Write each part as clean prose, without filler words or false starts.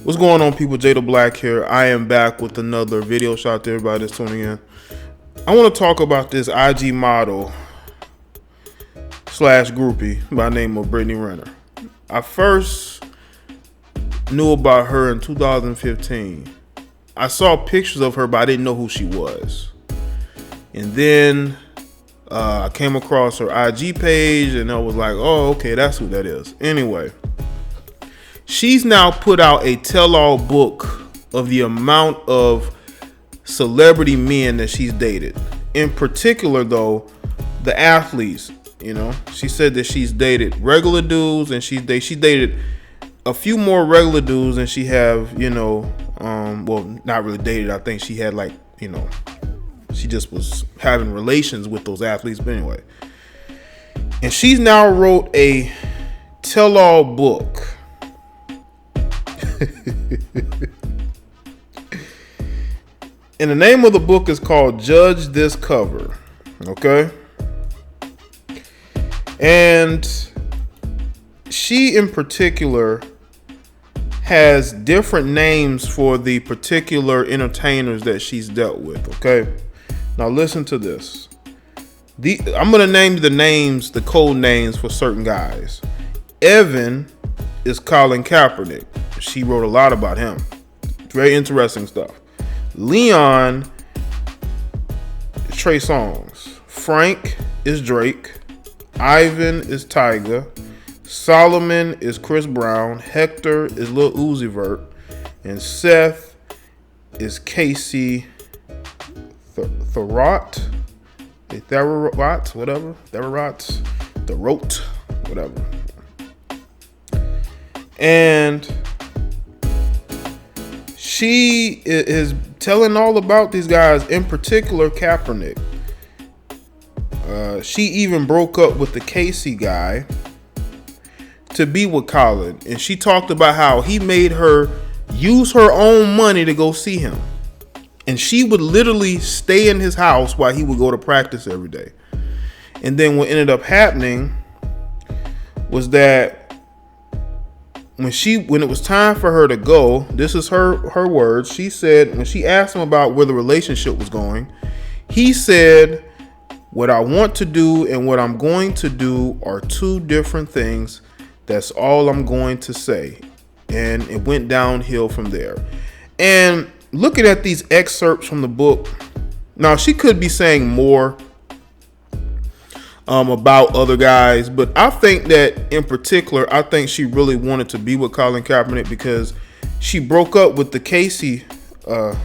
What's going on, people? Jay the Black here. I am back with another video. Shout out to everybody that's tuning in. I want to talk about this IG model slash groupie by the name of Brittany Renner. I first knew about her in 2015. I saw pictures of her, but I didn't know who she was. And then I came across her IG page, and I was like, oh, okay, that's who that is. Anyway, she's now put out a tell-all book of the amount of celebrity men that she's dated. In particular, though, the athletes. You know, she said that she's dated regular dudes, and she dated a few more regular dudes than she have. You know, well, not really dated. I think she had she just was having relations with those athletes. But anyway, and she's now wrote a tell-all book. And the name of the book is called Judge This Cover. Okay. And she in particular has different names for the particular entertainers that she's dealt with. Okay. Now listen to this. I'm going to name the names, the code names for certain guys. Evan is Colin Kaepernick. She wrote a lot about him. Very interesting stuff. Leon is Trey Songz. Frank is Drake. Ivan is Tyga. Solomon is Chris Brown. Hector is Lil Uzi Vert. And Seth is Casey Theroux, whatever. And she is telling all about these guys, in particular Kaepernick. She even broke up with the Casey guy to be with Colin. And she talked about how he made her use her own money to go see him. And she would literally stay in his house while he would go to practice every day. And then what ended up happening was that when it was time for her to go, this is her words. She said, when she asked him about where the relationship was going, he said, what I want to do and what I'm going to do are two different things. That's all I'm going to say. And it went downhill from there. And looking at these excerpts from the book, now she could be saying more about other guys, but I think that in particular, I think she really wanted to be with Colin Kaepernick because she broke up with the Casey guy,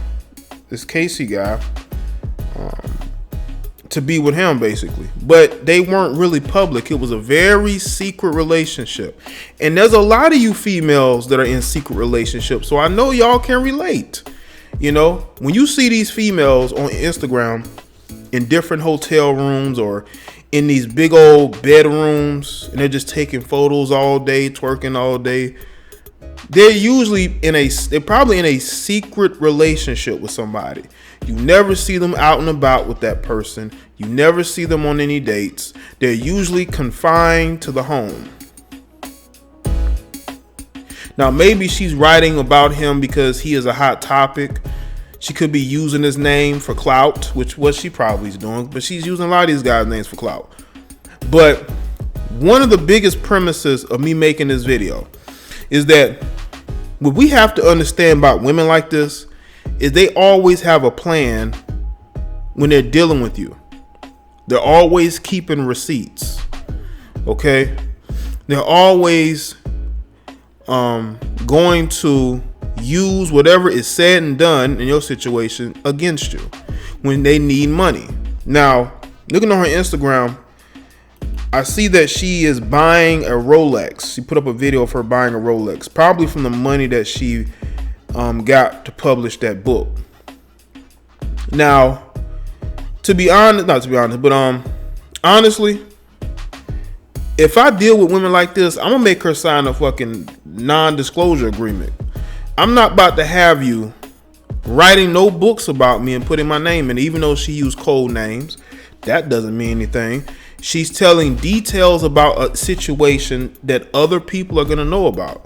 to be with him basically, but they weren't really public. It was a very secret relationship, and there's a lot of you females that are in secret relationships, so I know y'all can relate. You know, when you see these females on Instagram in different hotel rooms or in these big old bedrooms, and they're just taking photos all day, twerking all day, they're probably in a secret relationship with somebody. You never see them out and about with that person. You never see them on any dates. They're usually confined to the home. Now, maybe she's writing about him because he is a hot topic. She could be using his name for clout, which what she probably is doing, but she's using a lot of these guys' names for clout. But one of the biggest premises of me making this video is that what we have to understand about women like this is they always have a plan when they're dealing with you. They're always keeping receipts. Okay? They're always going to use whatever is said and done in your situation against you when they need money. Now, looking on her Instagram, I see that she is buying a Rolex. She put up a video of her buying a Rolex, probably from the money that she got to publish that book. Now, honestly, if I deal with women like this, I'm gonna make her sign a fucking non-disclosure agreement. I'm not about to have you writing no books about me and putting my name in. Even though she used code names, that doesn't mean anything. She's telling details about a situation that other people are gonna know about.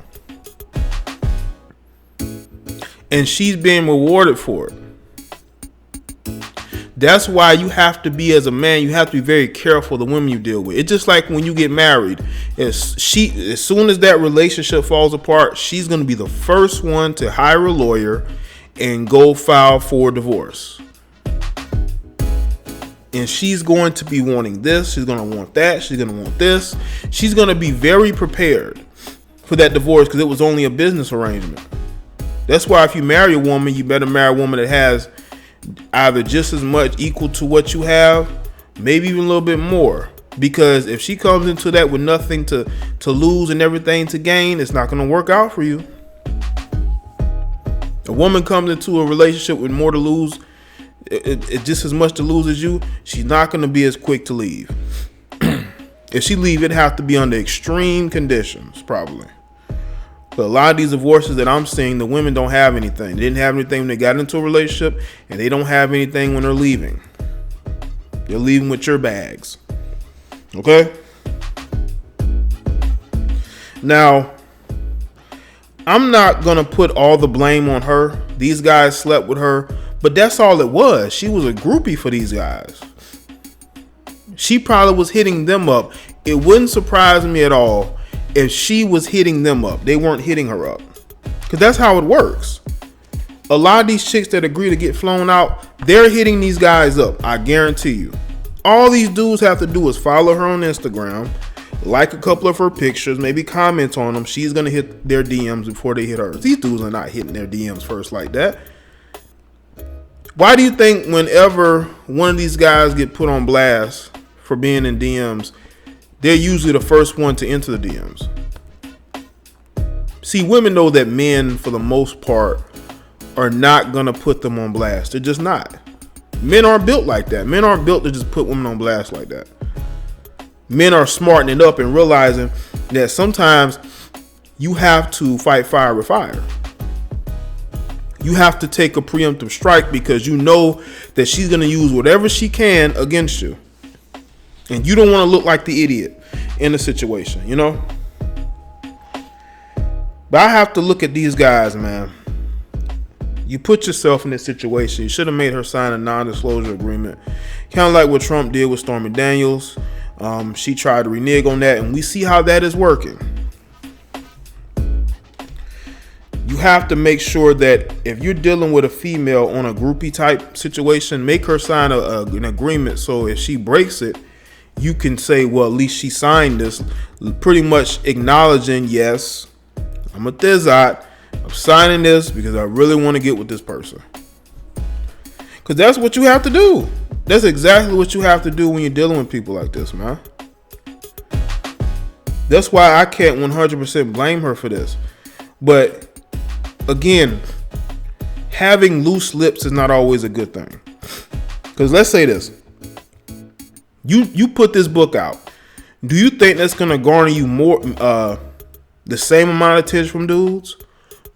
and she's being rewarded for it. That's why you have to be, as a man, you have to be very careful of the women you deal with. It's just like when you get married. As soon as that relationship falls apart, she's going to be the first one to hire a lawyer and go file for divorce. And she's going to be wanting this. She's going to want that. She's going to want this. She's going to be very prepared for that divorce because it was only a business arrangement. That's why if you marry a woman, you better marry a woman that has either just as much, equal to what you have, maybe even a little bit more. Because if she comes into that with nothing to lose and everything to gain, it's not going to work out for you. A woman comes into a relationship with more to lose, it just as much to lose as you, she's not going to be as quick to leave. If she leave, it'd have to be under extreme conditions, probably. But a lot of these divorces that I'm seeing, the women don't have anything. They didn't have anything when they got into a relationship, and they don't have anything when they're leaving. They're leaving with your bags. Okay? Now, I'm not going to put all the blame on her. These guys slept with her, but that's all it was. She was a groupie for these guys. She probably was hitting them up. It wouldn't surprise me at all if she was hitting them up. They weren't hitting her up. Because that's how it works. A lot of these chicks that agree to get flown out, they're hitting these guys up. I guarantee you. All these dudes have to do is follow her on Instagram, like a couple of her pictures, maybe comment on them. She's going to hit their DMs before they hit hers. These dudes are not hitting their DMs first like that. Why do you think whenever one of these guys get put on blast for being in DMs, they're usually the first one to enter the DMs? See, women know that men, for the most part, are not going to put them on blast. They're just not. Men aren't built like that. Men aren't built to just put women on blast like that. Men are smartening up and realizing that sometimes you have to fight fire with fire. You have to take a preemptive strike because you know that she's going to use whatever she can against you. And you don't want to look like the idiot in the situation, you know? But I have to look at these guys, man. You put yourself in this situation. You should have made her sign a non-disclosure agreement. Kind of like what Trump did with Stormy Daniels. She tried to renege on that, and we see how that is working. You have to make sure that if you're dealing with a female on a groupie type situation, make her sign an agreement so if she breaks it, you can say, well, at least she signed this, pretty much acknowledging, yes, I'm a thizot. I'm signing this because I really want to get with this person. Because that's what you have to do. That's exactly what you have to do when you're dealing with people like this, man. That's why I can't 100% blame her for this. But again, having loose lips is not always a good thing. Because let's say this. You put this book out. Do you think that's going to garner you more, the same amount of attention from dudes?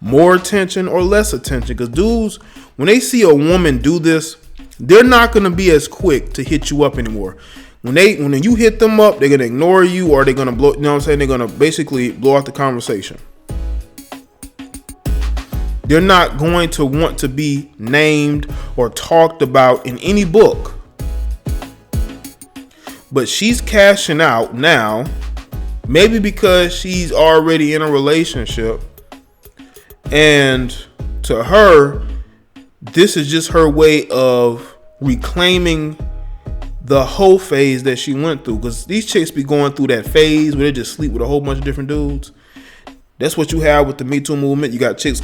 More attention or less attention? Because dudes, when they see a woman do this, they're not going to be as quick to hit you up anymore. When you hit them up, they're going to ignore you, or they're going to blow, you know what I'm saying? They're going to basically blow out the conversation. They're not going to want to be named or talked about in any book. But she's cashing out now, maybe because she's already in a relationship. And to her, this is just her way of reclaiming the whole phase that she went through. Because these chicks be going through that phase where they just sleep with a whole bunch of different dudes. That's what you have with the Me Too movement. You got chicks,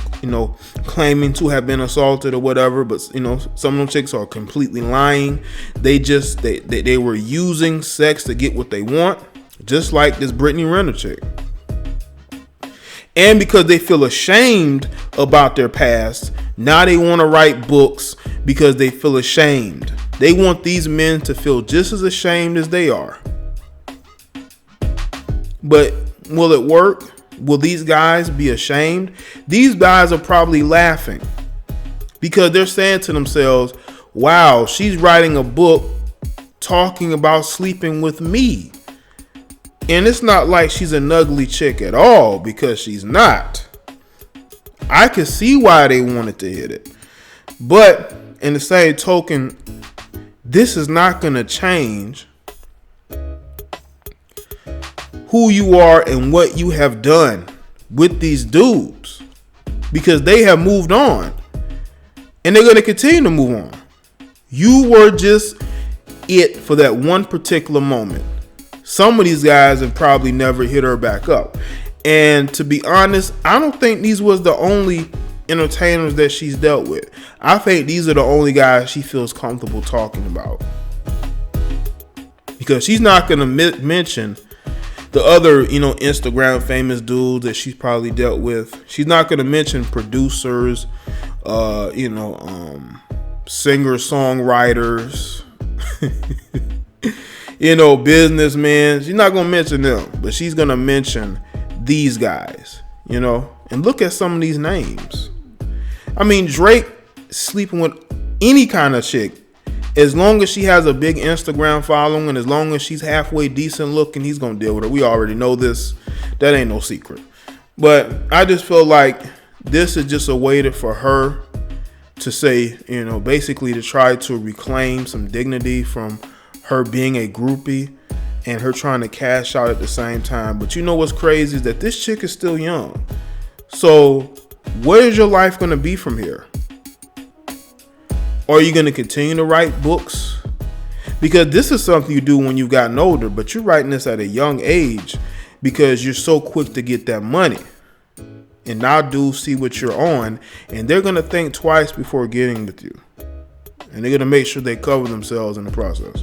claiming to have been assaulted or whatever, but some of them chicks are completely lying. They were using sex to get what they want, just like this Brittany Renner chick. And because they feel ashamed about their past, now they want to write books because they feel ashamed. They want these men to feel just as ashamed as they are. But will it work? Will these guys be ashamed? These guys are probably laughing because they're saying to themselves, wow, she's writing a book talking about sleeping with me. And it's not like she's an ugly chick at all, because she's not. I could see why they wanted to hit it. But in the same token, this is not going to change who you are and what you have done with these dudes, because they have moved on and they're going to continue to move on. You were just it for that one particular moment. Some of these guys have probably never hit her back up. And to be honest, I don't think these was the only entertainers that she's dealt with. I think these are the only guys she feels comfortable talking about, because she's not going to mention the other, Instagram famous dudes that she's probably dealt with. She's not going to mention producers, singer-songwriters, businessmen. She's not going to mention them, but she's going to mention these guys, and look at some of these names. I mean, Drake sleeping with any kind of chick. As long as she has a big Instagram following and as long as she's halfway decent looking, he's going to deal with her. We already know this. That ain't no secret. But I just feel like this is just a way for her to say, basically to try to reclaim some dignity from her being a groupie and her trying to cash out at the same time. But what's crazy is that this chick is still young. So what is your life going to be from here? Are you going to continue to write books? Because this is something you do when you've gotten older, but you're writing this at a young age because you're so quick to get that money. And now dudes see what you're on, and they're going to think twice before getting with you. And they're going to make sure they cover themselves in the process.